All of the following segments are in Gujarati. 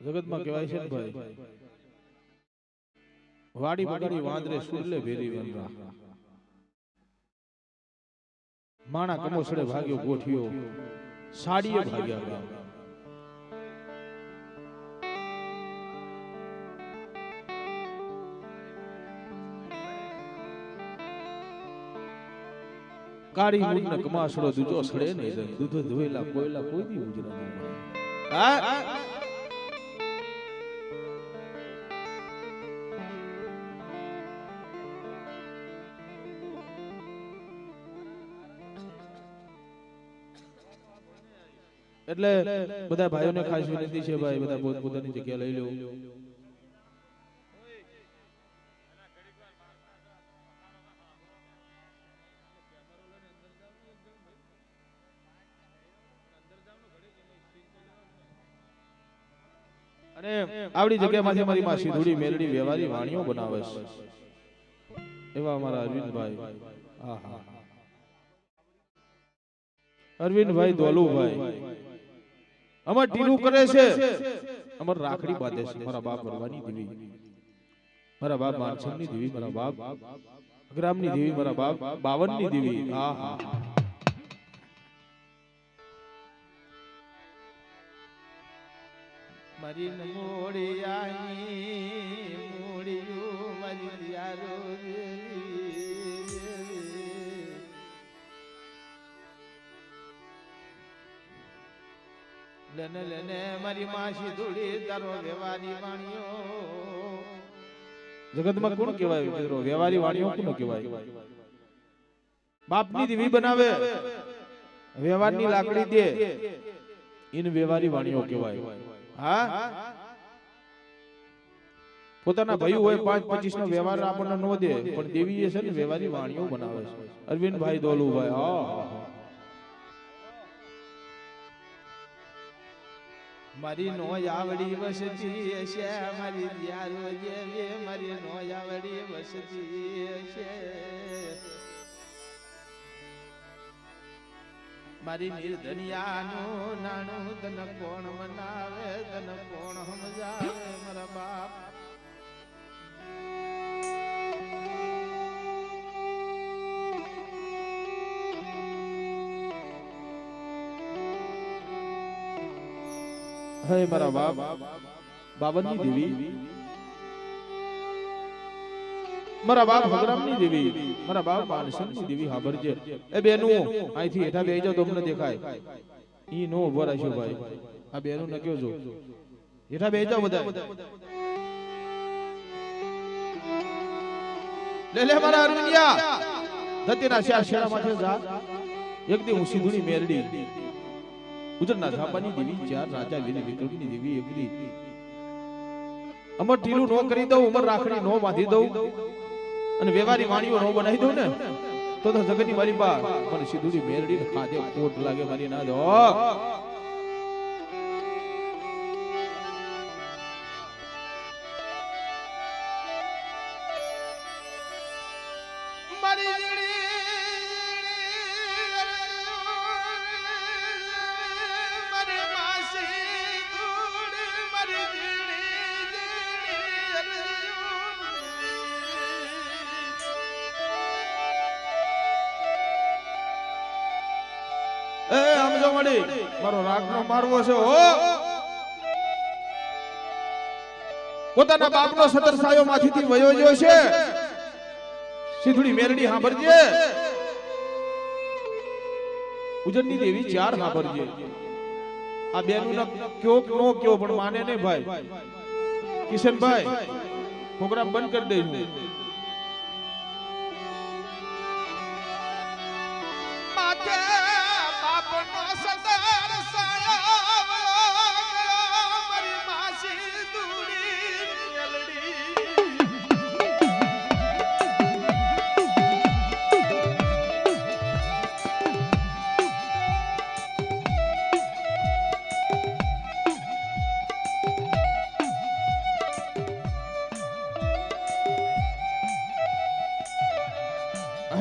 જગતમાં કહેવાય છે ભાઈ, વાડી બગાડી વાંદરે સુરલે ભેરી વનરા, માણા કમોસડે ભાગ્યો ગોઠિયો, સાડીએ ભાગ્યા ગામ. કાળી મૂળને કમાસડો દૂધો સડે નહીં, દૂધો ધોયેલા કોયલા કોઈ દી ઉજરા નહીં મળે. એટલે બધા ભાઈઓને ખાસ વિનંતી છે ભાઈ, બધા પોતપોતાની જગ્યા લઈ લો. અને આવડી જગ્યામાંથી મારી માં સીધુડી મેલડી વ્યવહારી વાણીઓ બનાવે છે એવા અમારા અરવિંદભાઈ. આહા, અરવિંદભાઈ દોલુભાઈ અમાર ટીલું કરે છે, અમાર રાખડી બાંધે છે. મારા બાપ ભરવાની દેવી, મારા બાપ માનસણની દેવી, મારા બાપ ગ્રામની દેવી, મારા બાપ 52 ની દેવી. આહા, મારી મોડિયાની મોડિયું મારી યારો લેને લેને મારી માસી ધૂળી તારો વ્યવહારી વાણીઓ. જગતમાં કોણ કહેવાય મિત્રો? વ્યવહારી વાણીઓ કોણ કહેવાય? બાપની દેવી બનાવે, વ્યવહારની લાકડી દે, ઇન વ્યવહારી વાણીઓ કહેવાય. હા, પોતાના ભાઈ હોય 5-25 નો વ્યવહાર આપણને નો દે, પણ દેવી છે ને વ્યવહારી વાણીઓ બનાવે છે. અરવિંદભાઈ દોલુભાઈ, હા, મારી નો આવડી વસતી છે, મારી યારો જેવી મારી નો આવડી વસતી છે. મારી નિર્ધનિયાનું નાનું તન કોણ મનાવે, તન કોણ સમજાવે મારા બાપ. હે મારા બાપ 52 ની દેવી, મારા બાપ હગરામની દેવી, મારા બાપ માનસણની દેવી. હાબરજે એ બેનું અહીંથી હેઠા બેહી જાવ, તમને દેખાય. ઈ નો ઉભો રાખ્યો ભાઈ, આ બેનું ન કયો જો, હેઠા બેહી જાવ બધા. લે લે મારા અરવિંદિયા, ધતીના શેરા માથે જા. એક દી હું સીધુની મેરડી ઉજરના ઝાપાની દેવી, 4 રાજા વીર વિક્રમની દેવી. એક દી અમર ઢીલું નો કરી દઉં, અમર રાખડી નો બાંધી દઉં અને વ્યવહારી વાણીઓ નો બનાવી દઉં ને, તો જગતની મારી બા મને સીધુડી મેરડી ખાધે ખોટ લાગે મારી ના દો. મારો રાગનો મારવો છે હો. પોતાના બાપનો સતર સાયો માંથી વયો ગયો છે. સીધુડી મેરડી સાંભળજે, ઉજરની દેવી 4 સાંભળજે. આ બેનું કયો નો કયો પણ માને ને ભાઈ. કિશનભાઈ પ્રોગ્રામ બંધ કરી દેજો.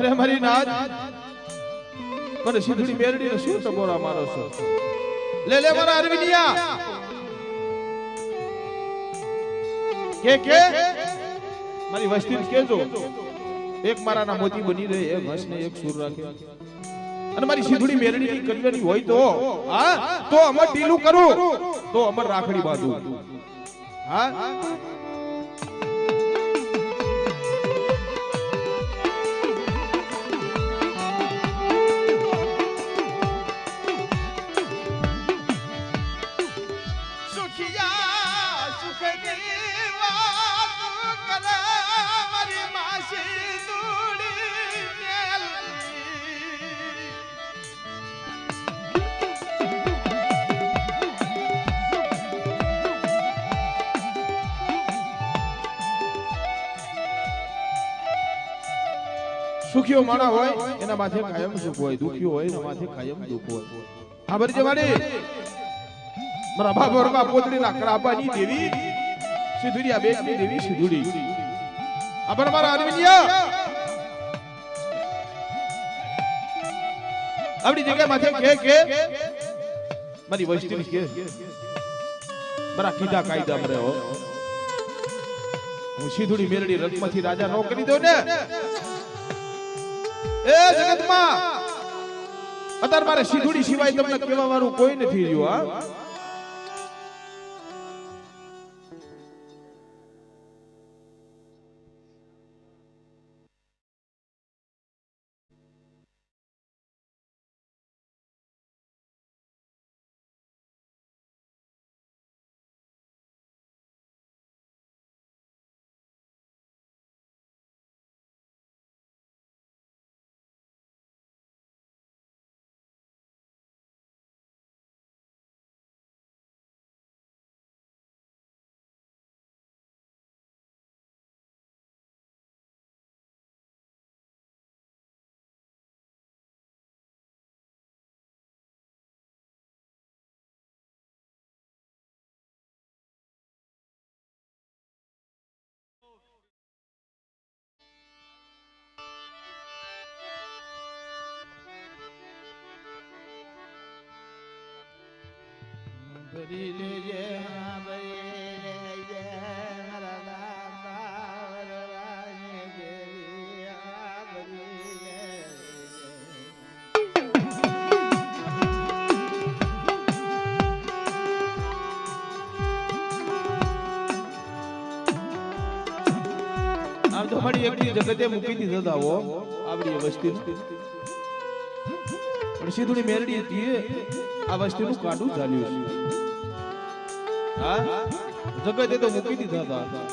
અરે મારી નાથ, મને સીધુડી મેરડી શું ટકોરા મારો છો? લે લે મારા અરવિંદિયા, કે મારી વસ્તીને કેજો એક મારાના મોતી બની રહે, એક હંસને એક સુર રાખે, અને મારી સીધુડી મેરડીની કલ્યાણી હોય તો હા તો અમર ઢીલું કરું, તો અમર રાખડી બાંધું. હા સુખીઓ માણા હોય એના માથે કાયમ સુખ હોય, દુખીઓ હોય એના માથે કાયમ દુખ હોય. હા બરજે વાડી મારા બાપ વરબા પોતડીના કરાબાની દેવી સિધુડિયા બેટની દેવી સિધુડી. આ પર મારા અરવિંદિયા આપણી જગ્યા માથે કે મારી વસ્તીની કે મારા કીધા કાયદા મરે હો. હું સિધુડી મેરડી રથમાંથી રાજા નો કરી દઉં ને એ જગતમાં અત્યારે મારે સિધુડી સિવાય તમને કહેવા વાળું કોઈ નથી રહ્યું. હા ભરી લેજે હા ભરી લેજે મારા બાપા વરરાણી દેવી હા ભરી લેજે. આમ તો મારી એકલી જગતે મૂકી દીધા હતા હો આવડી વસ્તી, પણ સિધુડી મેરડી હતી આ વસ્તીનું કાઢું ચાલ્યું છે. હા જગતે તો મૂકી દીધા હતા.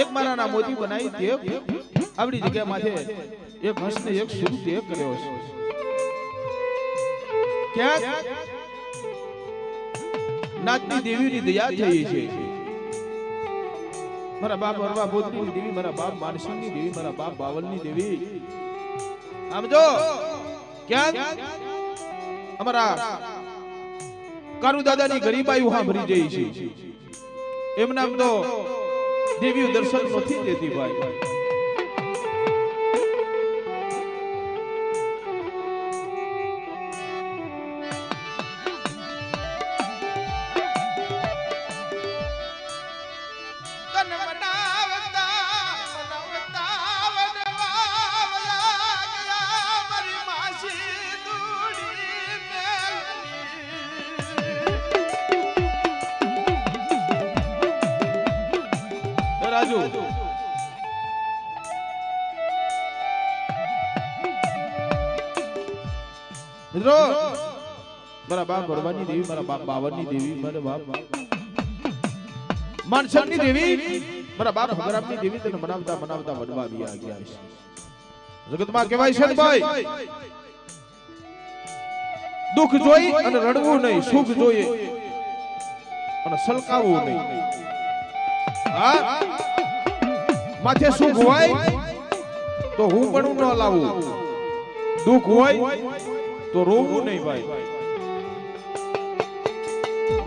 એક મારાના મોતી બનાવી તે આવડી જગ્યા માથે એક હંસને એક સુર તે કર્યો છે. ક્યાંક નાચની દેવીની દયા થઈ છે. મારા બાપ વરવા બોધની દેવી, મારા બાપ માનસિંહની દેવી, મારા બાપ બાવલની દેવી. આમ જો ક્યાંક અમારા કાનુ દાદાની ગરીબાઈ ઉહા ભરી જઈ છે. એમના તો દેવીઓ દર્શન નથી દેતી ભાઈ. રાજુ મિત્રો મારા બાપ ભરવાની દેવી, મારા બાપ બાવરની દેવી, મારા બાપ માનસરની દેવી, મારા બાપ હગરામની દેવી તને મનાવતા મનાવતા વડવા બી ગયા છે. જગતમાં કહેવાય છે ને ભાઈ દુઃખ જોઈ અને રડવું નહીં, સુખ જોઈએ અને સલકાવવું નહીં. હા માથે સુખ હોય તો હું પણ ન લાવું, દુઃખ હોય તો રોવું નહીં ભાઈ.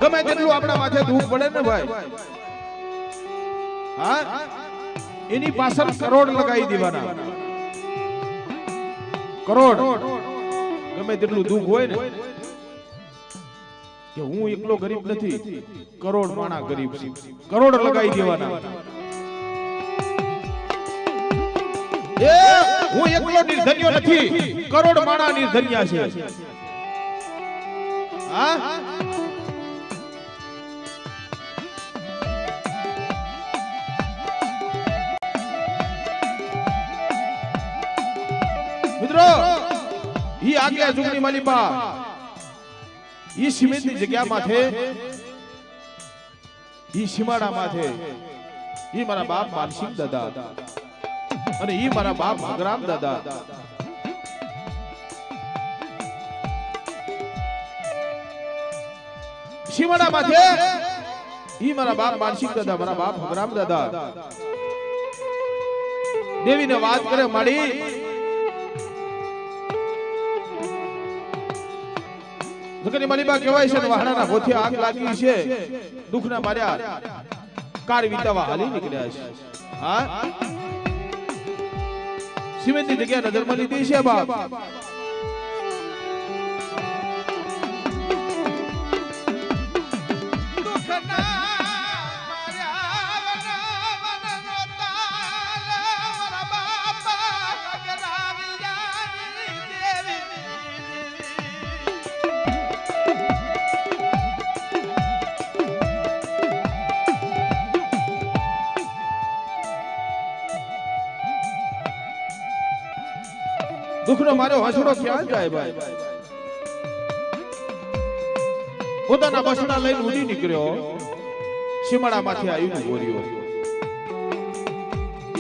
ગમે તેટલું આપણા માથે દુઃખ પડે ને ભાઈ, હા એની પાછળ કરોડ લગાવી દેવાના. કરોડ ગમે તેટલું દુઃખ હોય ને કે હું એકલો ગરીબ નથી, કરોડ માણા ગરીબ છે, કરોડ લગાઈ દેવાના. એ હું એકલો નિર્ધન્યો નથી, કરોડ માણા નિર્ધન્યા છે. હા મિત્રો, ઈ આગલા જુગની માલિપા ઈ સિમેન્ટની જગ્યા માથે, ઈ સીમાડા માથે ઈ મારા બાપ માનસિંહ દાદા અને ઈ મારા બાપ ભગરામ દાદા સીમાડા માથે ઈ મારા બાપ માનસિંહ દાદા, મારા બાપ ભગરામ દાદા દેવીને વાત કરે માડી જગની માલિબા કહેવાય છે ને વાહડાના હોથે આગ લાગી છે, દુખના માર્યા કાર વિતાવા હાલી નીકળ્યા છે. હા સિમેન્ટની જગ્યા નજરમાં લીધી છે બાપ. દુખનો માર્યો હસડો ક્યાં જાય ભાઈ? પોતાના બસડા લઈને ઉડી નીકળ્યો, સીમાડા માંથી આવ્યું ગોરીઓ.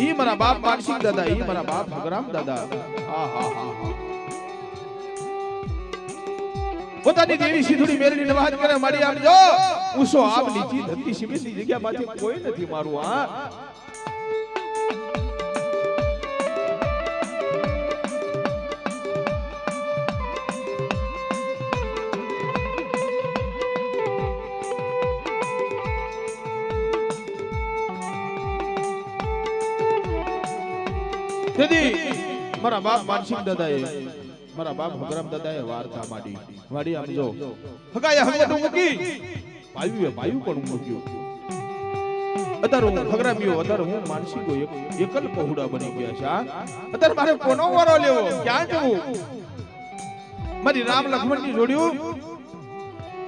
ઈ મારા બાપ માનસિંહ દાદા, ઈ મારા બાપ ભગરામ દાદા. પોતાની દેવી સિંધુડી મેરડીને વાત કરે મારી આમ જો ઉસો આપ નીચી ધરતી સિમેન્ટની જગ્યા માંથી કોઈ નથી મારું. હા તેથી મારા બાપ માનસિંહ દાદાએ, મારા બાપ ભગરામ દાદાએ વાર્તા માંડી. વાડી આમ જો હગાયા હંગતું મૂકી, પાયું પણ મૂક્યું. અત્યારે હું ભગરામ્યો, અત્યારે હું માનસિંહો એકલ પહોડા બની ગયા છે. અત્યારે મારે કોનો વારો લેવો, ક્યાં જવું? મારી રામ લક્ષ્મણની જોડ્યું,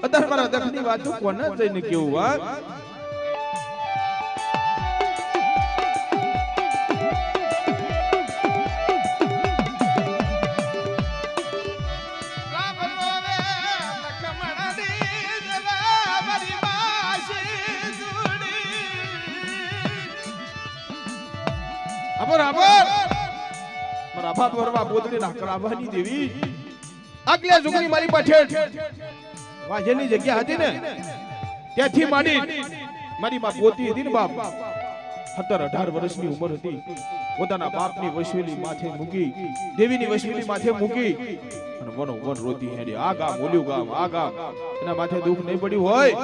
અત્યારે મારા દખની વાતો કોને જઈને કેવું? હા આગલા જુગની મારી પાછળ વાજેની જગ્યા હતી ને ત્યાંથી માંડી મારી માં પોતી હતી ને બાપ 17-18 વર્ષની ઉંમર હતી. પોતાના બાપની વસવેલી માથે મૂકી, દેવીની વસવેલી માથે મૂકી અને વનો વન રોતી હેડી. આ ગામ ઓલ્યું ગામ, આ ગામ, એના માથે દુઃખ નહીં પડ્યું હોય.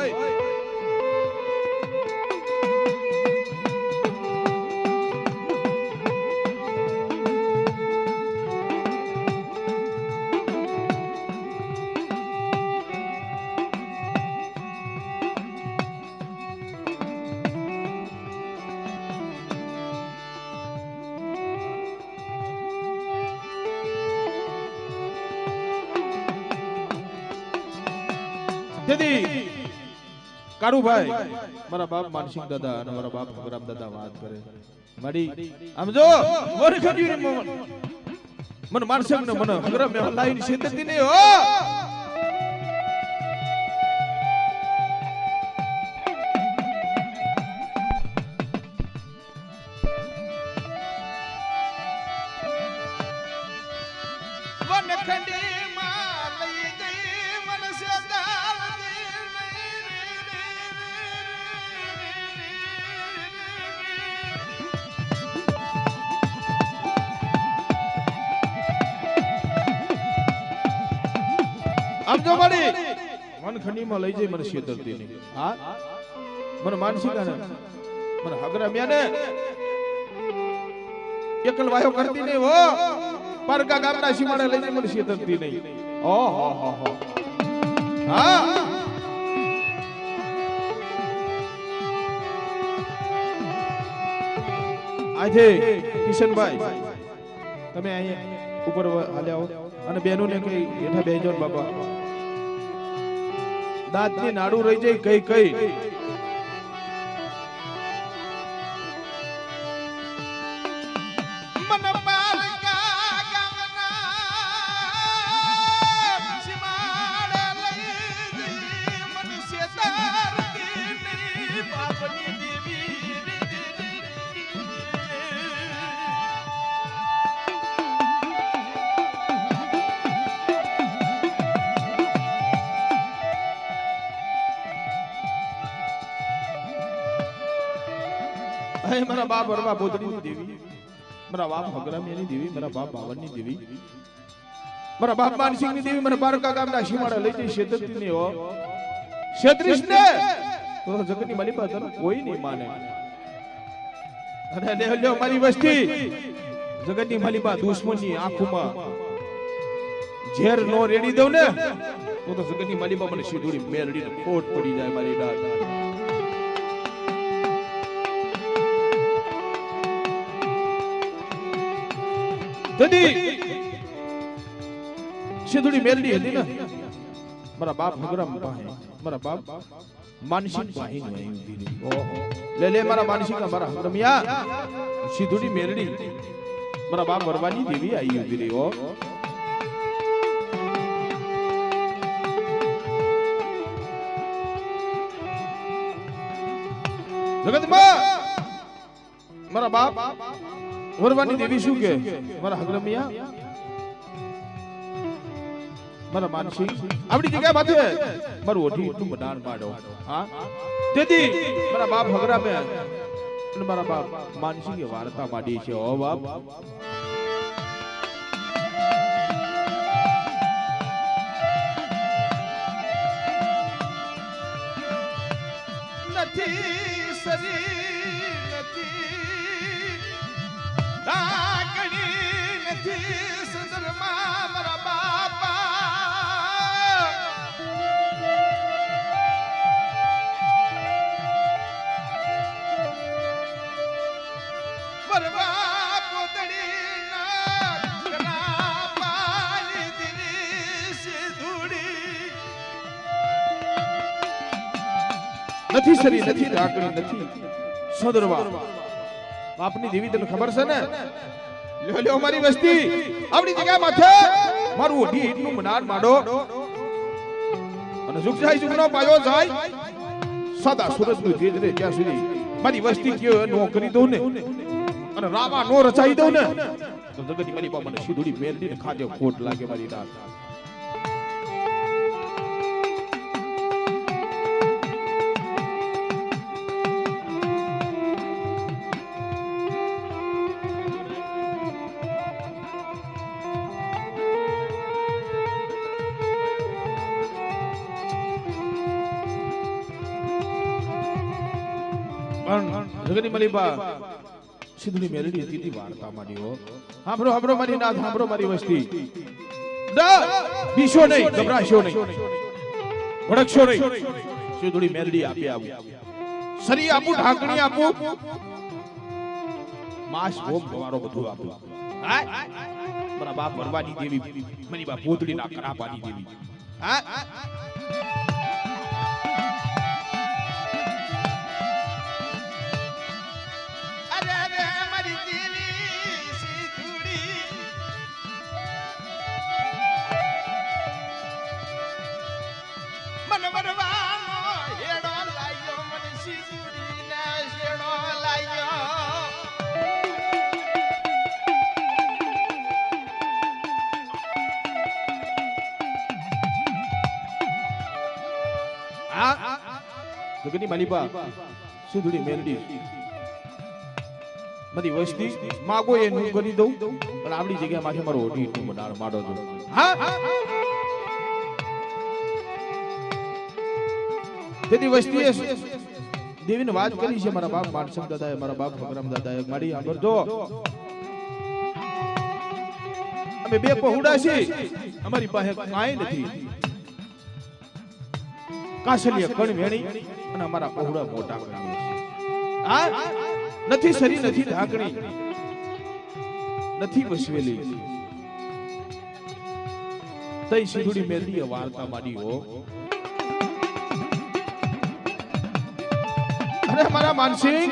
તેથી કારુભાઈ મારા બાપ માનસિંહ દાદા અને મારા બાપ ભગરામ દાદા વાત કરે માડી આમ જો વર ખજૂરી મન માનસિંહ ને મને ભગરામ મે લાઈન સિદ્ધતી ને હો. આમ જો મારી મન ખંડી માં લઈ જઈ મને શેતરતી નહીં. હા મને માનસિંહ ને મને હગરા મ્યાને એકલ વાયો કરતી નહીં હો. પારકા ગામના સીમાડે લઈ જઈ મને શેતરતી નહીં. ઓહો હો હો. હા આજે કિશનભાઈ તમે અહીંયા ઉપર હાલ્યા આવો અને બહેનોને કઈ હેઠા બેસજો ને બાપા દાંતની નાડું રહી જાય કઈ કઈ મારા બાપ વરવા બોધડીની દેવી મારા બાપ હગરામિયાની દેવી મારા બાપ બાવનની દેવી મારા બાપ માનસિંહની દેવી મને બારકા ગામના શિમાડા લઈ જઈ શેત્રીસની હો શેત્રીસને તો જગતની માલી પાસે કોઈ નહીં માને અને લે લ્યો મારી વસ્તી જગતની માલી પાસે દુશ્મનની આંખોમાં ઝેર નો રેડી દઉં ને તો જગતની માલી પાસે મને સીધુડી મેરડીને ખોટ પડી જાય મારી દાદ દદી સીધુડી મેરડી હતી ને મારા બાપ હગરામ પાસે મારા બાપ માનસિંહ પાસે લે લે મારા માનસિંહ મારા હગરમિયા સીધુડી મેરડી મારા બાપ વરવાની દેવી આવી ઉભી રહી હો જગતમાં મારા બાપ વરવાની દેવી શું કે મારા હગરમિયા મારા માનસિંહ આપણી જગ્યા માથે મારું ઓઠી એટલું બડાણ પાડો હા તેથી મારા બાપ હગરામે અને મારા બાપ માનસિંહે વાર્તા માંડી છે ઓ બાપ નથી સરી મારા બાપા બરવા પોતડી ના પાલી દિલી સીધુડી નથી સરી નથી ઢાકણી નથી સદરવા બાપની દેવી તને ખબર છે ને લ્યો લ્યો મારી વસ્તી આપણી જગ્યા માથે મારું ઓઢી એટલું મનાર માડો અને સુખ જાય સુખનો પાયો જાય સદા સુરજનું તેજ રે ત્યાં સુધી મારી વસ્તી કયો નો કરી દઉં ને અને રામા નો રચાઈ દઉં ને તો જગતની મારી બા મને સીધુડી મેરડીને ખાજે ખોટ લાગે મારી રાત જગની મલીબા સિંધુની મેલડી હતી વાર્તા માંડી હો સાંભળો સાંભળો મારી નાથ સાંભળો મારી વસ્તી બીશો નહીં ગભરાશો નહીં ભડકશો નહીં સિંધુની મેલડી આપી આવું સરી આપું ઢાંકણી આપું માસ ભોગ તમારો બધું આપું મારા બાપ વરવાની દેવી મારી બા પોતડી ના કરાપાની દેવી હા જગની માલીબા સિંધુડી મેલડી મારી વસ્તી માગો એ હું કરી દઉં પણ આપણી જગ્યા માથે મારો ઓઢી તું બનાર માડો જો હા તેથી વસ્તીએ દેવીને વાત કરી છે મારા બાપ માનસંગ દાદાએ મારા બાપ હગરામ દાદાએ મારી આગળ જો અમે બે પહોડા છે અમારી પાસે કાંઈ નથી કાસલીય કણ વેણી અને અમારા પહોડા મોટા કરી છે હા નથી સરી નથી ઢાંકણી નથી વસવેલી તઈ સિંધુડી મેલડી વાર્તા માંડી હો. અરે મારા માનસિંહ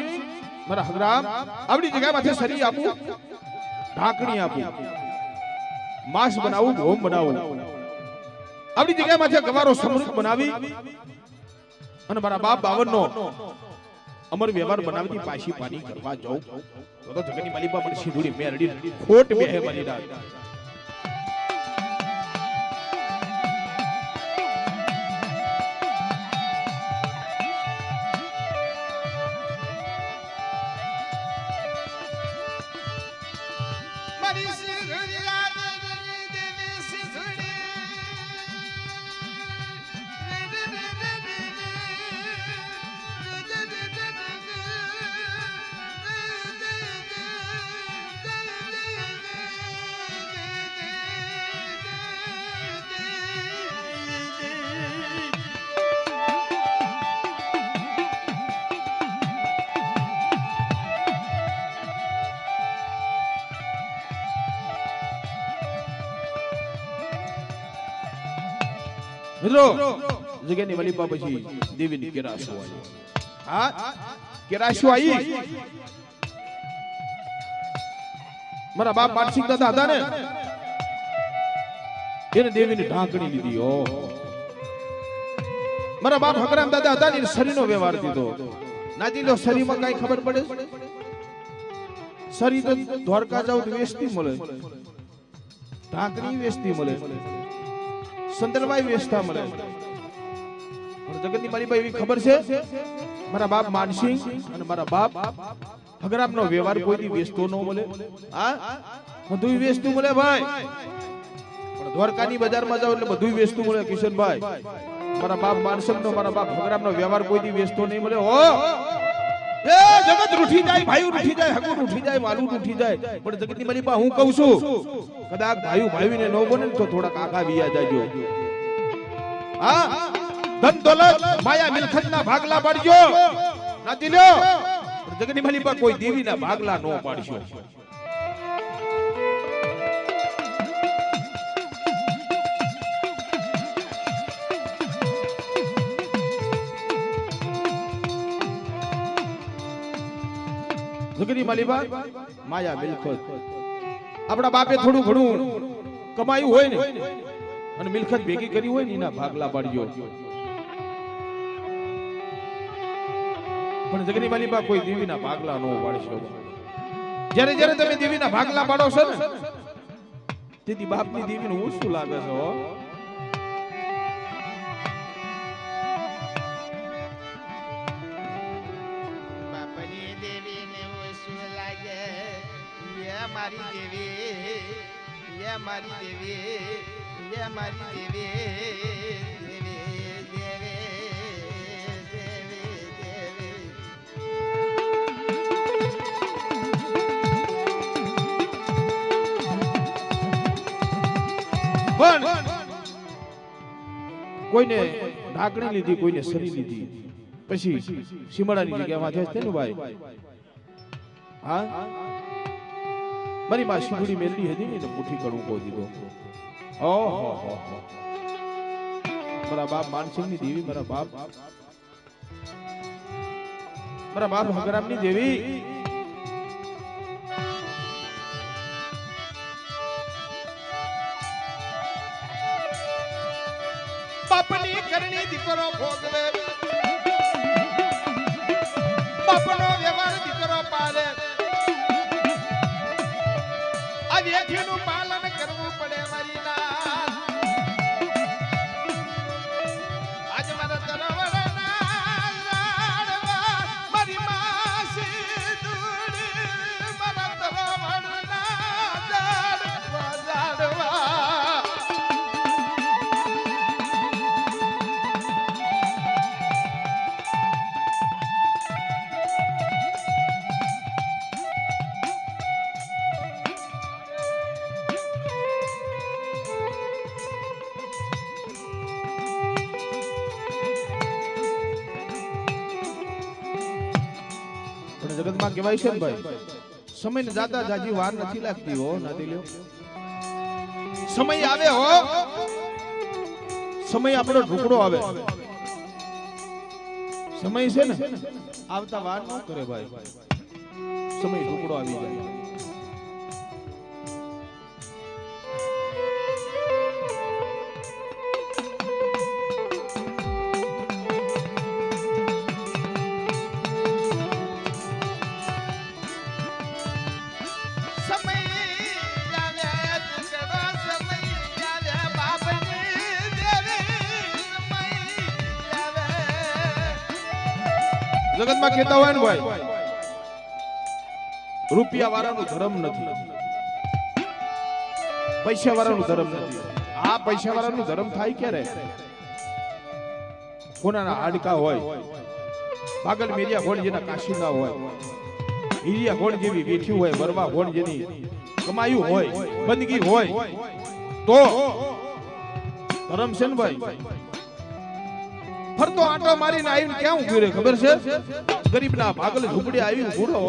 મારા હગરામ આવડી જગ્યા માથે સરી આપું ઢાંકણી આપું માંસ બનાવું ભોમ બનાવું આવડી જગ્યા માથે ગવારો સમૃદ્ધ બનાવી અને મારા બાપ બાવનનો અમર વ્યવહાર બનાવતી પાછી પાણી કરવા જાઉં તો જગતની માલિકા પણ સિંધુડી મેરડી ખોટ બેહે મારી રાત. મિત્રો જગ્યાની મલિપા પછી દેવીની કેરાશો આવી. હા કેરાશો આવી. મારા બાપ માનસિંહ દાદા હતા ને એને દેવીની ઢાંકણી લીધી. ઓ મારા બાપ હકરામ દાદા હતા ને શરીરનો વ્યવહાર દીધો. નાજી લો શરીરમાં કઈ ખબર પડે? શરીર તો દ્વારકા જાવ તો વેચતી મળે, ઢાંકણી વેચતી મળે, સંદરભાઈ વેચતા મળે. જગતની મારી એવી ખબર છે મારા બાપ માનસિંહ અને મારા બાપ હગરામનો વ્યવહાર કોઈ વેચતો ન મળે. હા બધું વેચતું મળે ભાઈ, પણ દ્વારકાની બજારમાં જાવ એટલે બધું વેચતું મળે. કિશનભાઈ મારા બાપ માનસિંહનો મારા બાપ હગરામનો વ્યવહાર કોઈ વેચતો નહીં મળે. હો એ જગત રૂઠી જાય, ભાઈ રૂઠી જાય, હગુ રૂઠી જાય, માલું રૂઠી જાય. પણ જગતની મારી બા હું કહું છું કદાચ ભાઈઓને ન બને તો થોડાક આખા વિયા જાજો. હા ધન દોલત માયા મિલખતના ભાગલા પાડજો ના દિલ્યો. જગતની મારી બા કોઈ દેવીના ભાગલા ન પાડશો. જગતની માલિબા માયા મિલખત આપણા બાપે થોડું ઘણું કમાયું હોય ને અને મિલખત ભેગી કરી હોય ને એના ભાગલા પાડજો. પણ જગતની માલિબા કોઈ દેવીના ભાગલા ન પાડશો. જ્યારે જ્યારે તમે દેવીના ભાગલા પાડો છો ને તેથી બાપની દેવીને ઓછું લાગે છે. મારી દેવી યે મારી દેવી યે મારી દેવી દેવી દેવી દેવી પણ કોઈને ઢાંકણી લીધી, કોઈને સરી લીધી, પછી સીમડાની જગ્યામાં જાય છે ને ભાઈ. હા મારી માં સિંધુડી મેલડી હતી ને મુઠ્ઠી કણું કહી દીધો. ઓહો મારા બાપ માનસિંહની દેવી, મારા બાપ હગરામની દેવી. બાપની કરણી દીકરો ભોગવે, બાપનો વ્યવહાર દીકરો પાલે. નું પાલન કરવું પડે મારી ના. આજ મારા તરવડના મારી માસી દૂડી મારા તરવડના જાડવા. જગતમાં કહેવાય છે ને ભાઈ, સમય ને જાતા જાજી વાર નથી લાગતી હો નાતી લ્યો. સમય આવે હો, સમય આપણો ઢુકડો આવે. સમય છે ને આવતા વાર ન કરે ભાઈ, સમય ઢુકડો આવી જાય. જગતમાં કહેતા હોય ને ભાઈ, રૂપિયા વાળાનું ધર્મ નથી, પૈસા વાળાનું ધર્મ નથી. આ પૈસા વાળાનું ધર્મ થાય ક્યારે? કોનાના હાડકા હોય, પાગલ મેરિયા ઘોડ જેના કાશી ના હોય, હીરિયા ઘોડ જેવી બેઠી હોય, વરવા ઘોડ જેની કમાયું હોય, બંદગી હોય, તો ધર્મ છે ને ભાઈ. ફરતો આંટો મારીને આવીને ક્યાં ઉભી રહે ખબર છે? ગરીબના ભાગલ ઝૂંપડી આવી ઉભો રહો.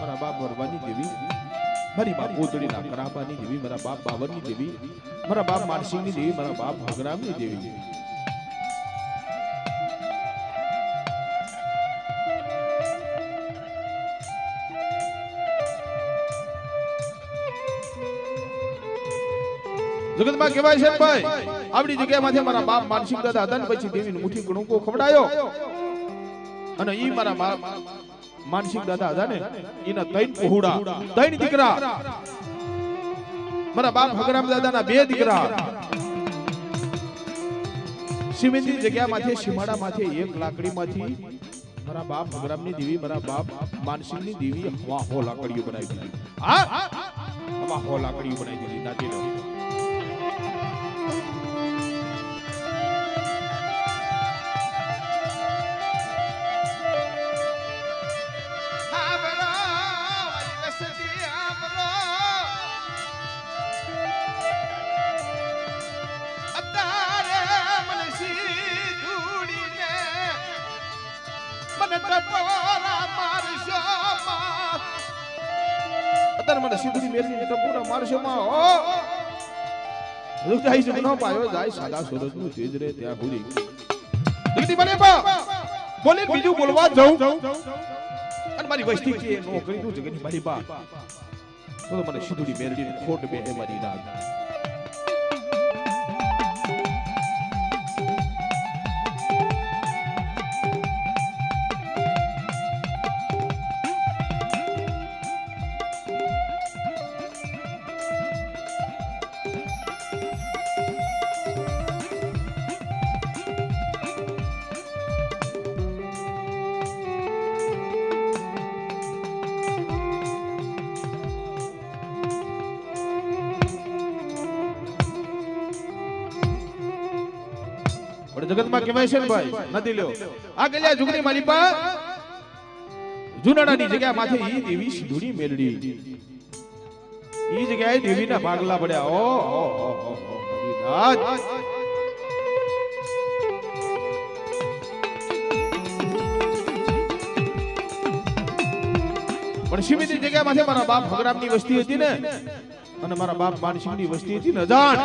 મારા બાપ વરવાની દેવી, મારી બાપ કોતડીના કરાબાની દેવી, મારા બાપ બાવરની દેવી, મારા બાપ માનસિંહની દેવી, મારા બાપ ભગરામની દેવી. જગતમાં કહેવાય છે ભાઈ, આપણી જગ્યામાંથી મારા બાપ માનસિંહ દાદા હતા ને પછી દેવીને મુઠ્ઠી કણુકો ખવડાયો, અને ઈ મારા બાપ માનસિંહ દાદા હતા ને એના 3 પહોળા 3 દીકરા, મારા બાપ ભગરામ દાદાના 2 દીકરા. સિમેન્ટની જગ્યામાંથી સીમાડામાંથી 1 લાકડીમાંથી મારા બાપ ભગરામની દેવી, મારા બાપ માનસિંહની દેવી હો લાકડીઓ બનાવી દીધી. હા હો લાકડીઓ બનાવી દીધી નાતી. મને સીધી મેરી ટપુરા મારશો માં હો રૂજાઈ છે નો પાયો જાય સાદા સુરજ નું તેજ રે ત્યાં સુધી દીદી મને બા બોલે બીજું બોલવા જાઉં અને મારી વસ્તી કે નો કરી દઉં જગની મારી બા તો મને સીધી મેરી ખોટ બે હે મારી રાત. જગતમાં કહેવાય છે ને ભાઈ, નથી લ્યો આ ગલ્યા જુગની મારી પા જુનાડાની જગ્યા માથે ઈ દેવી સિંધુની મેલડી, ઈ જગ્યાએ દેવીના ભાગલા પડ્યા. ઓ પણ સિમિતની જગ્યા માથે મારા બાપ ભગરામની વસ્તી હતી ને, અને મારા બાપ માનસિંહની વસ્તી હતી ને અજાણ.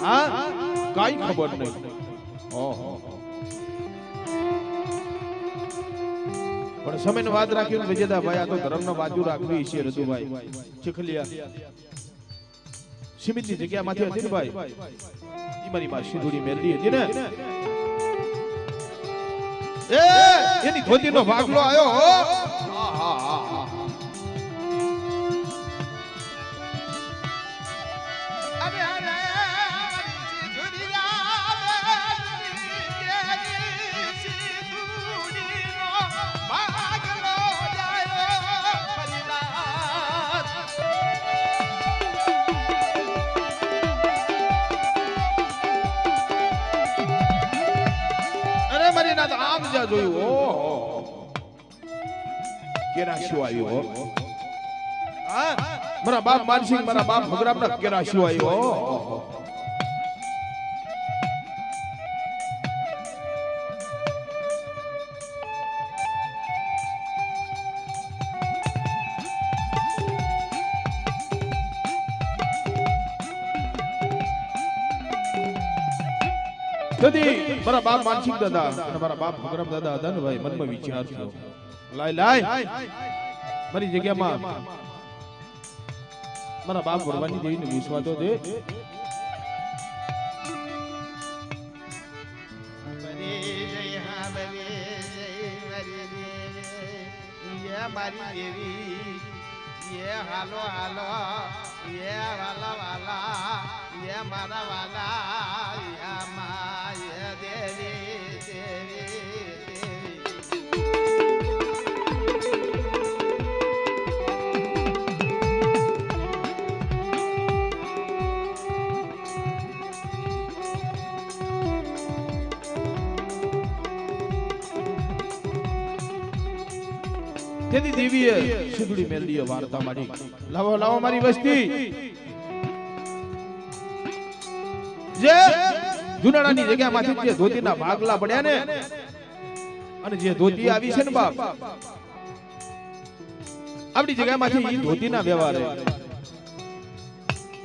હા કાઈ ખબર નહીં. પણ સમયનો વાત રાખ્યો વિજેતા ભાઈ, આ તો ધર્મનો બાજુ રાખવી છે. રતુભાઈ ચીખલિયા સિમિતની જગ્યામાંથી હતી ને ભાઈ, ઈ મારી માં સિંધુની મેલડી હતી ને, એની ધોતીનો ભાગલો આવ્યો. ક્યાં જોયું ઓહો કેરા શિવ આવ્યો મારા બાપ માનસિંહ મારા બાપ ભગરામના કેરા શિવ આવ્યો મારા બાપ માનસિંહ દાદા અને મારા બાપ ભગરામ દાદા હતા ને ભાઈ મનમાં વિચાર થયો લાય મારી જગ્યામાં મારા બાપ વરવાની દેવીને વિશ્વાસ તો દે મારી દેવી ये हालो हालो ये वाला वाला ये मारा वाला ये माँ ये देवी देवी તેથી દેવીએ સુધડી મેલડીએ વાર્તા મારી લાવો લાવો મારી વસ્તી જે જુનાળાની જગ્યામાંથી જે ધોતીના ભાગલા પડ્યા ને અને જે ધોતી આવી છે ને બાપ આપણી જગ્યામાંથી ઈ ધોતીના વ્યવહાર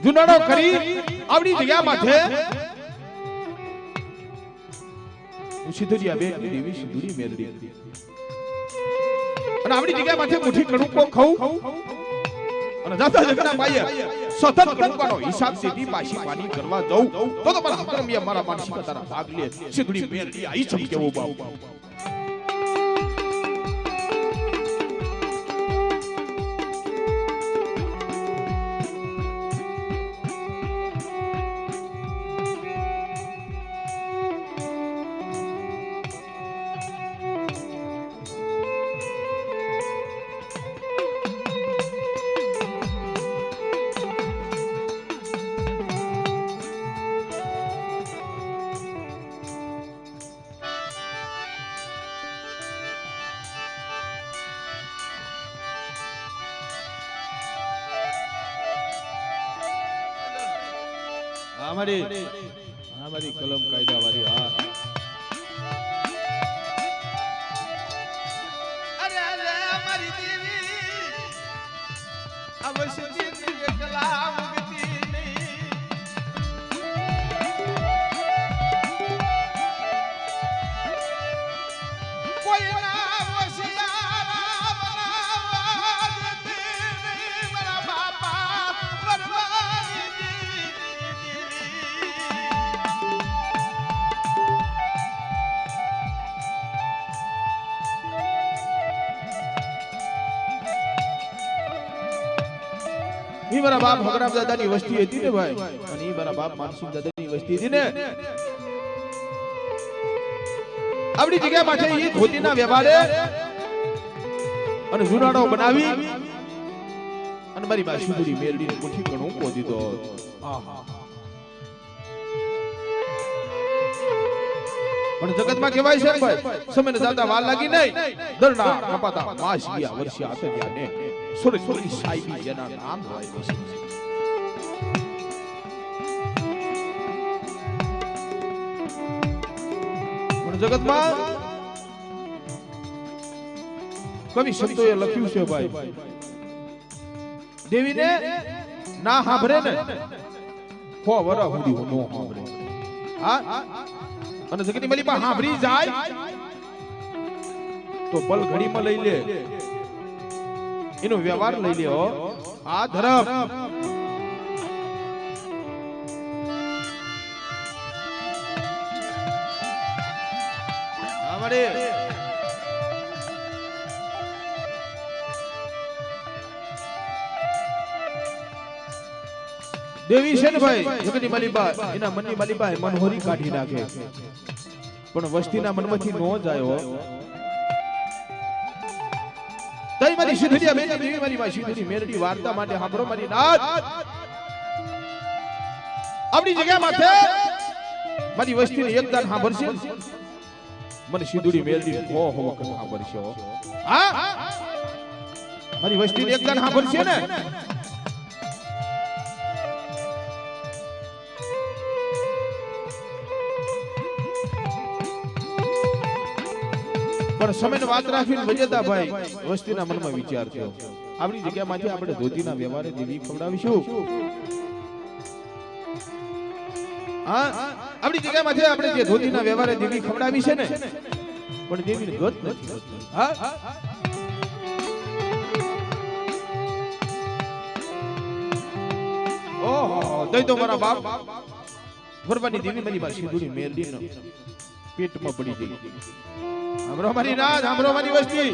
જુનાળો કરી આપણી જગ્યામાંથી ઉસીધરી આ બે દેવી સુધડી મેલડી અને આપણી જગ્યામાંથી મુઠ્ઠી કણુકો ખાઉં અને જાતા જગના પાયે સતત કણુકાનો હિસાબ સીધી પાછી પાણી કરવા દઉં તો મારા હકરમિયા મારા માનસિક તારા ભાગ લે સીધડી મેરડી આઈ છમ કેવો બાપ हमारी कलम कायदा वाली हाँ अरे अरे हमारी देवी अवश्य देवी एकला मुक्ति नहीं कोई ना वशियारा बनावा देती नहीं मेरा बापा बर्बादी ઈ મારા બાપ ભગરામ દાદાની વસ્તી હતી ને ભાઈ અને ઈ મારા બાપ માનસિંહ દાદાની વસ્તી હતી ને આપણી જગ્યામાં છે ઈ ધોતીના વ્યવહારે અને જુનાળો બનાવી અને મારી બા સુધડી મેરડીને મુઠ્ઠી કણું કો દીધો આહા પણ જગતમાં કહેવાય છે ભાઈ સમયને જાતા વાર લાગી નહીં દરડા કપાતા માસ ગયા વર્ષે આતર્યા ને સોરી સોરી સાઈબી જેના નામ હોય પણ જગતમાં કવિ સંતોએ લખ્યું છે ભાઈ દેવીને ના સાંભળે ને હો વરા સુધી નો સાંભળે હા અને જગતની મલી માં સાંભળી જાય તો પલ ઘડીમાં લઈ લે એનો વ્યવહાર લઈ લ્યો આ ધર્મ અમારે દેવી છે ને ભાઈ જગતની માલિબા એના મનની માલિબા મનહોરી કાઢી નાખે પણ વસ્તીના મનમાંથી નો જાય હો તઈ મારી સિદ્ધિયા બેન દેવી મારી માં સિદ્ધિની મેરડી વાર્તા માટે સાંભળો મારી નાથ આપણી જગ્યા માથે મારી વસ્તીને એકદાન સાંભળશે મને સીધુડી મેલડી હો વખત સાંભળશે હો. હા મારી વસ્તીને એક દાન સાંભળશે ને પણ સમયને વાત રાખીને વજેદા ભાઈ વસ્તીના મનમાં વિચાર થયો આપણી જગ્યામાંથી આપણે ધોતીના વ્યવહારે દેવી ખવડાવીશું. હા આપણી જગ્યામાંથી આપણે જે ધોતીના વ્યવહારે દેવી ખવડાવી છે ને પણ દેવીને ગત નથી. હા ઓહો દઈ તો મારા બાપ ફરવાની દેવી મારી પાસે સીધુડી મેલડીનો પેટમાં પડી ગઈ. સાંભળો મારી રાત, સાંભળો મારી વસ્તી.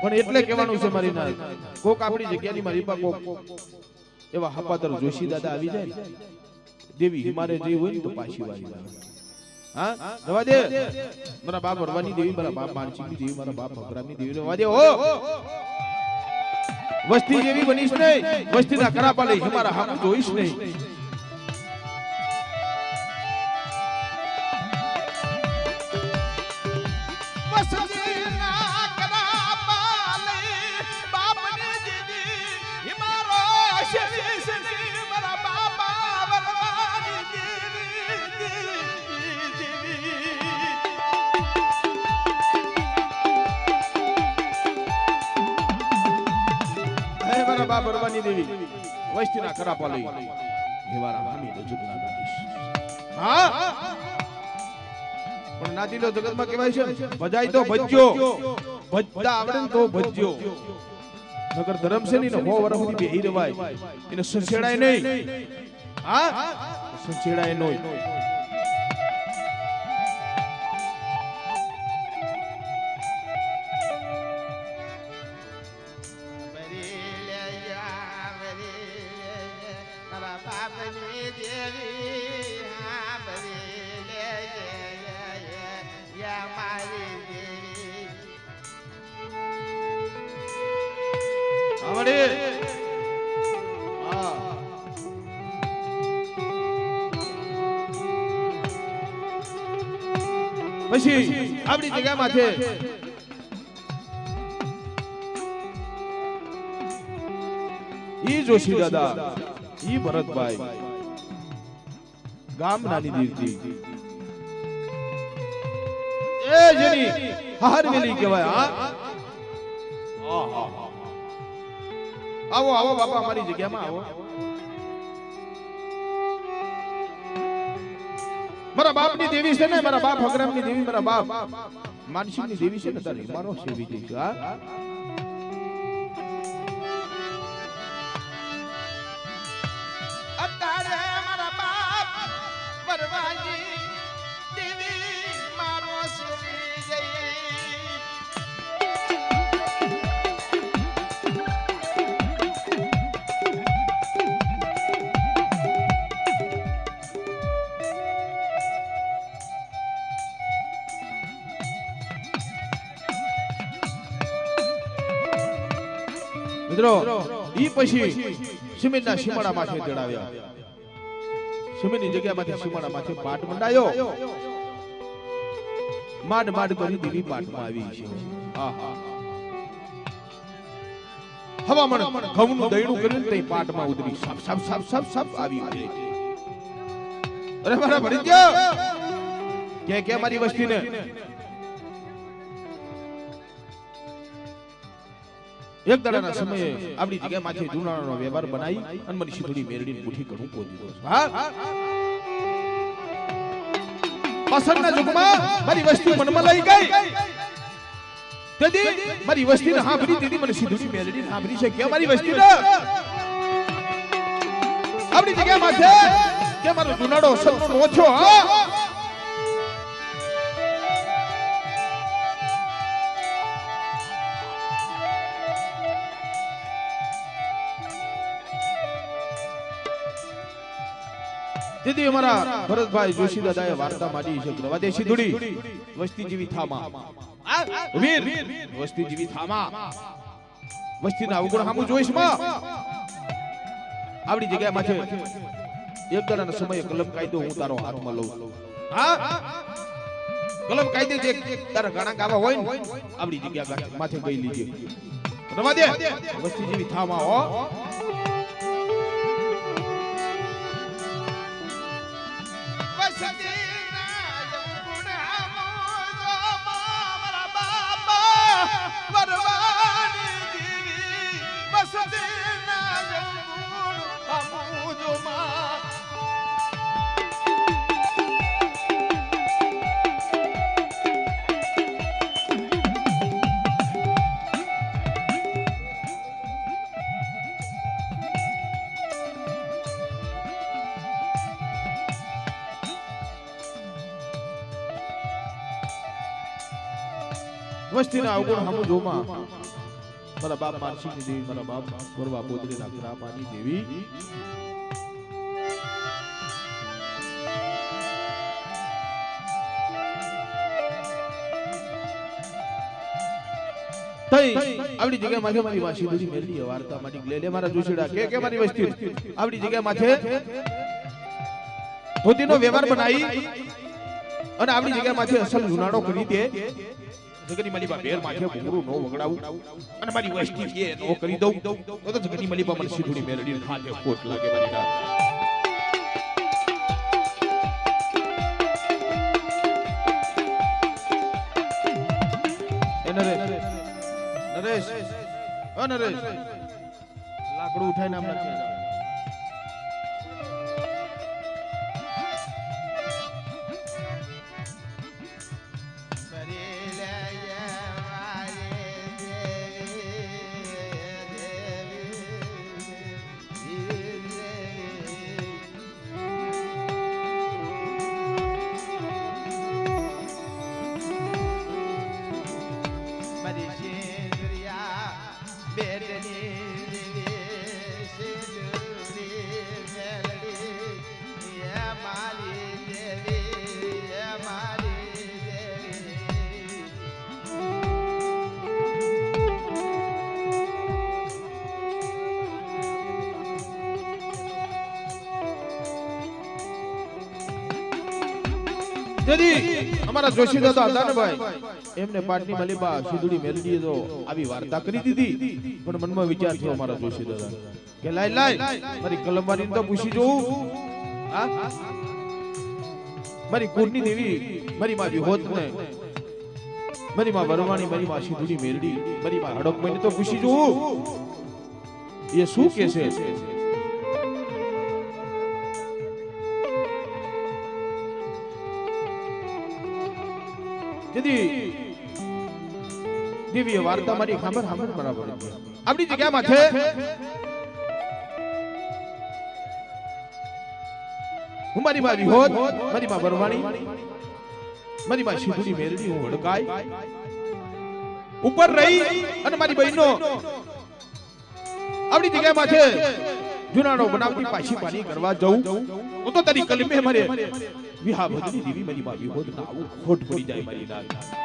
પણ એટલે કહેવાનું છે મારી ના કોક આપણી જગ્યાની મારી બા કોક એવા હપાતર જોશી દાદા આવી જાય ને દેવી હિમારે જઈ હોય ને તો પાછી વાળી જાય. હા જવા દે મારા બાપ વરવાની દેવી, મારા બાપ માનસિંહની દેવી, મારા બાપ ભગરામની દેવી જવા દે. હો વસ્તી જેવી બનીશ નહીં, વસ્તીના કરાપા લઈ હિમારા હાથ જોઈશ નહીં. બાપ વરવાની દેવી વસ્તીના કરાપા લઈ હિમારા હામી રજૂના બનીશ. હા પણ નાદીલો જગતમાં કહેવાય છે ભજાય તો ભજ્યો, ભજતા આવડે ને તો ભજ્યો. નગર ધર્મ છે ને 100 વર્ષ સુધી બેહી રવાય એને સંછેડાય નહીં. હા સંછેડાય નહીં. પછી આપણી જગ્યામાં છે ઈ જોશી દાદા, ઈ ભરતભાઈ ગામ નાની દીરજી એ જેની હારવેલી કહેવાય. હા આવો આવો બાપા અમારી જગ્યામાં આવો. મારા બાપની દેવી છે ને, મારા બાપ હગરામની દેવી, મારા બાપ માનસિંહની દેવી છે ને તારે મારો સેવી જઈ છે. હા અત્યારે મારા બાપ વરવાની દેવી મારો સેવી જઈ. મિત્રો ઈ પછી સિમેન્ટના સીમાડા માથે ચડાવ્યા. સિમેન્ટની જગ્યામાંથી સીમાડા માથે પાટ મંડાયો. માડ માડ કરી દેવી પાટમાં આવી છે. આહા હવામણ ઘઉંનું દયણું કરીને તે પાટમાં ઉતરી સાપ સાપ સાપ સાપ સાપ આવી ગઈ. અરે મારા ભરી ગયો કે મારી વસ્તીને એક દાડાના સમયે આપણી જગ્યામાંથી જૂનાનો વ્યવહાર બનાવી અને મને સીધુડી મેરડીને મુઠ્ઠી કરું પોજી દો. હા પાછળના યુગમાં મારી વસ્તી મનમાં લઈ ગઈ. તેથી મારી વસ્તીને સાંભળી દીધી મને સીધુડી મેરડીને સાંભળી છે કે મારી વસ્તીને આપણી જગ્યામાંથી કે મારો જૂનાડો સતનો ઓછો. હા તેથી અમારા ભરતભાઈ જોશી દાદાએ વાર્તા માંડી છે પ્રવાદે સિંધુડી વસ્તી જેવી થામા વીર વસ્તી જેવી થામા વસ્તીના અવગુણ સામું જોઈશ માં આવડી જગ્યામાં છે એક દાડાના સમયે કલમ કાયદો હું તારો હાથમાં લઉં હા કલમ કાયદે જે તારા ગાણા ગાવા હોય ને આવડી જગ્યા માથે ગઈ લીજે રવા દે વસ્તી જેવી થામા હો વસ્તીના અવગુણ હમુ જોમાં મારા બાપ માનસિંહની દેવી મારા બાપ ગોરવા પોતરીના ગ્રામાની દેવી થઈ આવડી જગ્યા માથે મારી વાસી દુજી મેલડી વાર્તા માટી લે લે મારા જોશીડા કે મારી વસ્તી આવડી જગ્યા માથે ધોતીનો વ્યવહાર બનાવી અને આવડી જગ્યા માથે અસલ જુનાડો કરી દે જગની મલીબા બેર માથે ઘૂંઘરું નો વગડાવું અને મારી વસ્તી છે નો કરી દઉં તો જગની મલીબા મને સીધુડી મેલડી ખાતે ખોટ લાગે મારી ના નરેશ લાકડું ઉઠાઈને આમ નાખી અમારા જોશી દાદા હતા ને ભાઈ એમને પાટની મલીબા સીધુડી મેલડી તો આવી વાર્તા કરી દીધી પણ મનમાં વિચાર થયો અમારા જોશી દાદા કે લાય મારી કલમવારી તો પૂછી જોઉં હા મારી કુરની દેવી મારી માં વિહોત ને મારી માં વરવાણી મારી માં સીધુડી મેલડી મારી માં હડક મઈને તો પૂછી જોઉં એ શું કે છે દેવીએ વાર્તા મારી ખબર બરાબર આપણી જગ્યામાં છે હું મારી માં વિહોત મારી માં વરવાણી મારી માં સીધુડી મેલડી હું હડકાય ઉપર રહી અને મારી બહેનો આપણી જગ્યામાં છે જુનાડો બનાવતી પાછી પાણી કરવા જવું હું તો તારી કલમે મારે વિહા ભજની દેવી મારી માં વિહોત ના આવું ખોટ પડી જાય મારી ના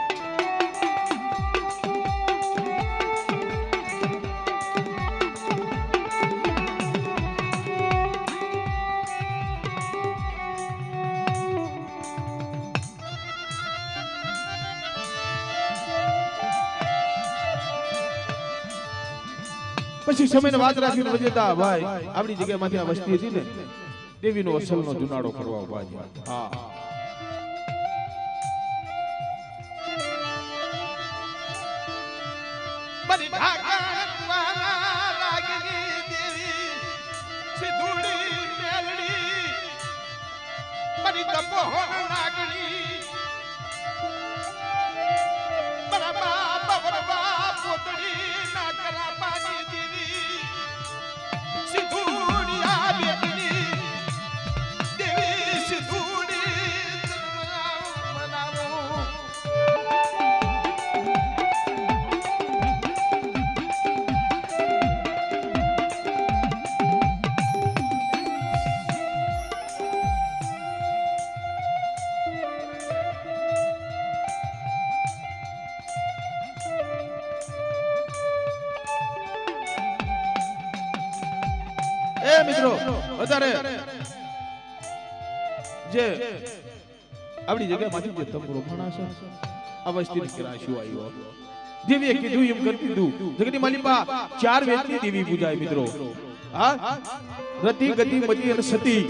પછી સમયને વાત રાખીને વજેતા ભાઈ આપણી જગ્યામાંથી આ વસ્તી હતી ને દેવીનો અસલનો જુનાડો કરવા ઉભા છે હા બરી ઢાકા રાગની દેવી સિધુડી મેલડી બરી તપોહન નાગણી બરબા બરબા પોતડી ના કરા પાની દેવી સિધુડી આ બેટની દેવી સિધુડી મનાવો મિત્રો અત્યારે જે આપણી જગ્યામાંથી જે તંબુરો માણસ આ વસ્તી કરાશું આવ્યો દેવીએ કીધું એમ કરી દીધું જગની માલિકા ચાર વેદની દેવી પૂજાય મિત્રો હા રતિ ગતિ મતિ અને સતી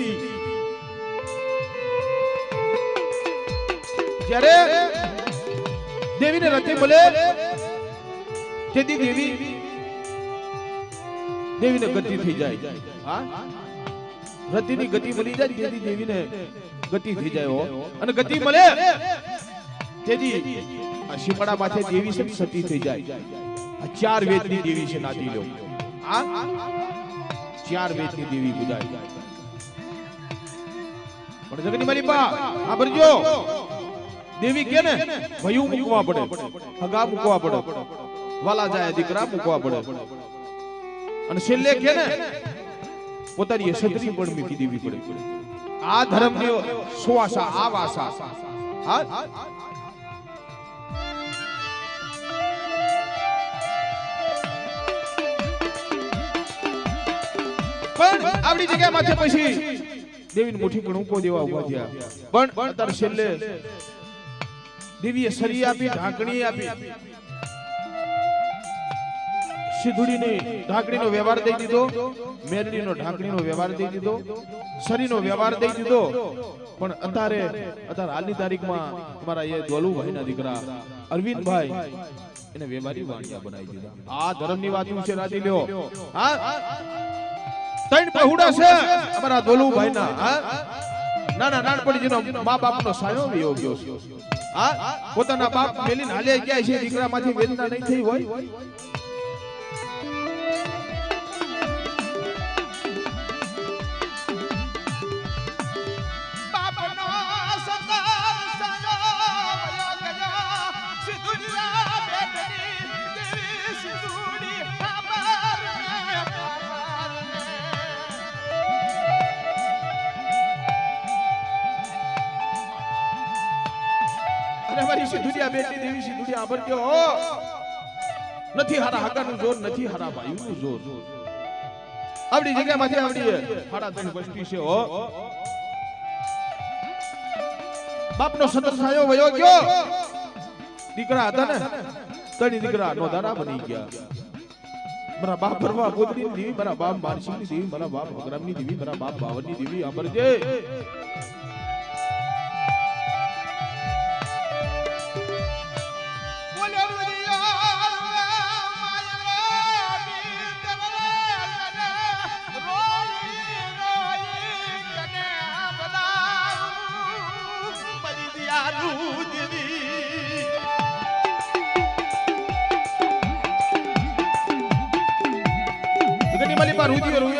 જ્યારે દેવીને રતિ મળે તેથી દેવીને ગતિ થઈ જાય હા રતિની ગતિ મળી જાય તેથી દેવીને ગતિ થઈ જાય અને ગતિ મળે તેથી આ શિમડા માથે દેવી છે સતી થઈ જાય આ ચાર વેદની દેવી છે નાતી લો આ ચાર વેદની દેવી પૂજાય પણ જગની મારી બા આ ભરજો દેવી કે ને ભયું મૂકવા પડે હગા મૂકવા પડે વાલા જાય દીકરા મૂકવા પડે અને છેલ્લે કે ને પોતાની ક્ષત્રિય પણ મૂકી દેવી પડે આ ધર્મની સુવાસા આ વાસા હા પણ આપણી જગ્યા માથે પછી દેવીને મુઠ્ઠી પણ ઊંકો દેવા ઉભા થયા પણ અત્યારે છેલ્લે દેવીએ સરી આપી ઢાંકણી આપી સિંધુડીની ઢાંકણીનો વ્યવહાર દઈ દીધો મેરડીનો ઢાંકણીનો વ્યવહાર દઈ દીધો સરીનો વ્યવહાર દઈ દીધો પણ અત્યારે હાલની તારીખમાં અમારા એ દોલુભાઈના દીકરા અરવિંદભાઈ એને વ્યવહારી વાણિયા બનાવી દીધા આ ધર્મની વાત છે રાજી લ્યો હા ત્રણ બહુડા છે અમારા દોલુભાઈના હા નાના નાનપણીનો મા બાપનો સાયો વિયો ગયો છે હા પોતાના બાપ મેલીને હાલે ગયા છે દીકરામાંથી વેદના નહીં થઈ હોય સિંધુડિયા બેટી દેવી સિંધુડિયા આભરજો નથી હારા હાકાનું જોર નથી હારા ભાઈનું જોર આપણી જગ્યામાંથી આવડી હાડા ત્રણ વસ્તી છે હો બાપનો સતત સાયો વયો ગયો દીકરા હતા ને તણી દીકરા નો દાડા બની ગયા મારા બાપ ભરવા પોતરીની દેવી મારા બાપ માનસીની દેવી મારા બાપ ભગરામની દેવી મારા બાપ બાવરની દેવી આભરજે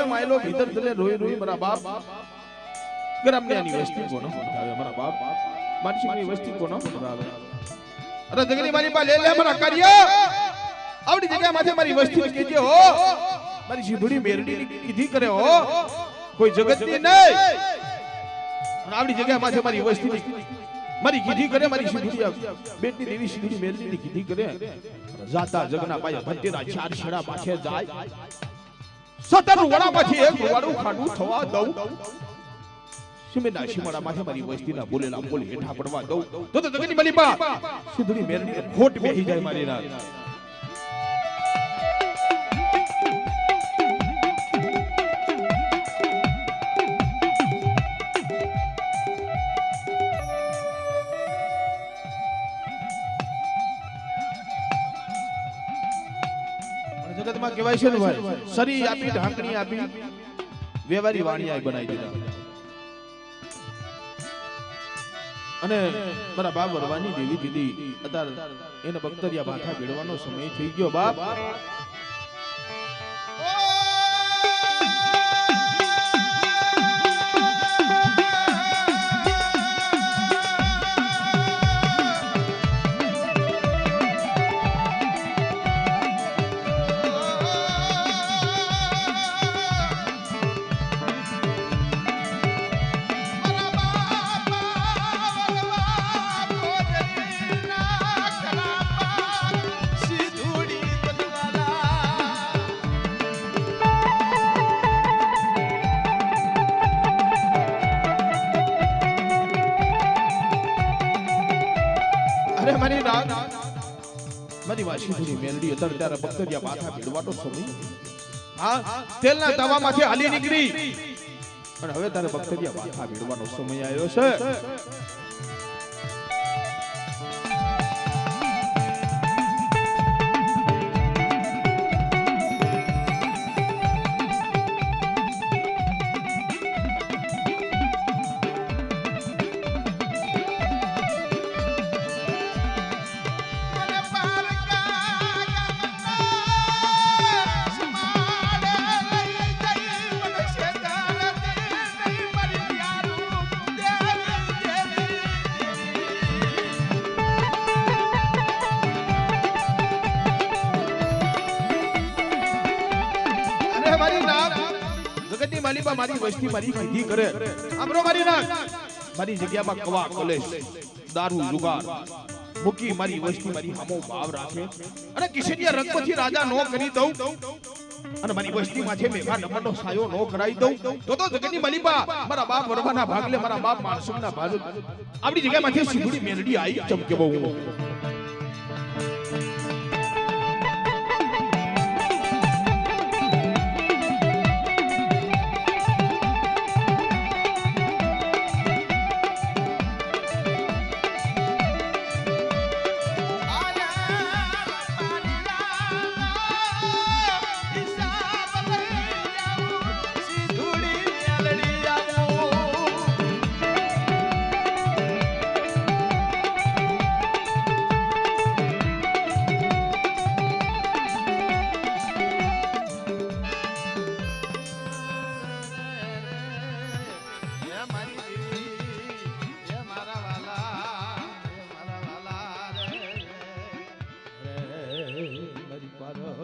માયલો ભીતર તલે રોઈ રોઈ મારા બાપ ગ્રામની વસ્તી કોનો આવે મારા બાપ માનસિકની વસ્તી કોનો આવે અરે જગની મારી પા લે લે મારા કાર્ય આવડી જગ્યા માથે મારી વસ્તી કેજે હો મારી સિંધુડી મેરડી કીધી કરે હો કોઈ જગતની નહીં આવડી જગ્યા માથે મારી વસ્તી મારી કીધી કરે મારી સિંધુડી બેટની દેવી સિંધુડી મેરડી કીધી કરે જાતા જગના પાયા ભટ્ટીના ચાર છેડા પાછે જાય સતર વડામાંથી એક રૂવાડું ખાડું થવા દઉં સિમેના શિમાડા માથે મારી વસ્તીના બોલેલા બોલ હેઠા પડવા દઉં તો જગની મલીબા સિંધુડી મેરડી ખોટ બેહી જાય મારી ના જગતમાં કહેવાય છે ને ભાઈ સરી આપી ઢાંકણી આપી વ્યવહારી વાણિયા બનાવી દીધા અને મારા બાપ વરવાની દેવી દીદી અત્યારે એને બખ્તરિયા ભાઠા ભેળવાનો સમય થઈ ગયો બાપ સિંધુડી મારી વાસી થોડી મેલડી અત્યારે ત્યારે બક્તરિયા પાછા ભીડવાનો સમય હા તેલના તવામાંથી હાલી નીકળી અને હવે તારે બક્તરિયા પાછા ભીડવાનો સમય આવ્યો છે જગતની માલિકા મારી વસ્તી મારી કીધી કરે આમરો મારી નાખ મારી જગ્યામાં કવા કલેશ દારૂ જુગાર મુકી મારી વસ્તી મારી હામો ભાવ રાખે અને કિશોરિયા રંગપથી રાજા નો કરી દઉં અને મારી વસ્તી માં છે મેઘા નમનો સાયો નો કરાઈ દઉં તો જગતની માલિકા મારા બાપ વરવાના ભાગલે મારા બાપ માણસના ભાગ આપણી જગ્યામાંથી સિંધુડી મેલડી આવી ચમકે બહુ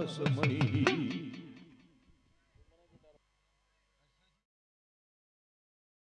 સમય